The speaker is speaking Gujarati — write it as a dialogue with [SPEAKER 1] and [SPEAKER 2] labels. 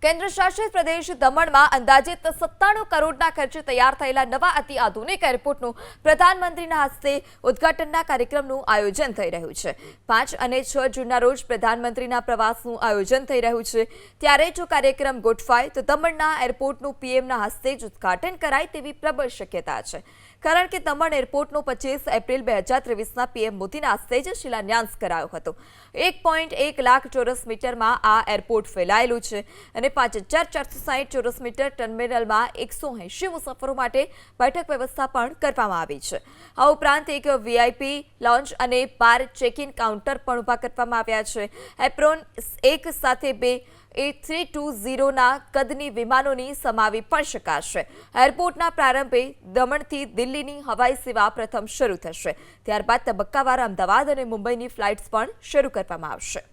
[SPEAKER 1] કેન્દ્ર શાસિત પ્રદેશ દમણમાં અંદાજિત 97 કરોડના ખર્ચે તૈયાર થયેલા નવા અતિ આધુનિક એરપોર્ટનું પ્રધાનમંત્રીના હસ્તે ઉદ્ઘાટનના કાર્યક્રમનું આયોજન થઈ રહ્યું છે। 5 અને 6 જૂનના રોજ પ્રધાનમંત્રીના પ્રવાસનું આયોજન થઈ રહ્યું છે। ત્યારે જો કાર્યક્રમ ગોઠવાય તો દમણના એરપોર્ટનું પીએમના હસ્તે જ ઉદ્ઘાટન કરાય તેવી પ્રબળ શક્યતા છે, કારણ કે દમણ એરપોર્ટનો 25 એપ્રિલ 2023ના પીએમ મોદીના હસ્તે જ શિલાન્યાસ કરાયો હતો। 1.1 લાખ ચોરસ મીટરમાં આ એરપોર્ટ ફેલાયેલું છે અને 5460 ચોરસ મીટર ટર્મિનલમાં 180 મુસાફરો માટે બેઠક વ્યવસ્થા પણ કરવામાં આવી છે। આ ઉપરાંત એક વીઆઈપી લોન્જ અને બાર ચેક-ઇન કાઉન્ટર પણ ઊભા કરવામાં આવ્યા છે। એપ્રોન 1 સાથે 2 A320ના કદની વિમાનોની સમાવી પણ શકાશે। એરપોર્ટના પ્રારંભે દમણથી દિલ્હીની હવાઈ સેવા પ્રથમ શરૂ થશે, ત્યારબાદ તબક્કાવાર અમદાવાદ અને મુંબઈની ફ્લાઇટ્સ પણ શરૂ કરવામાં આવશે।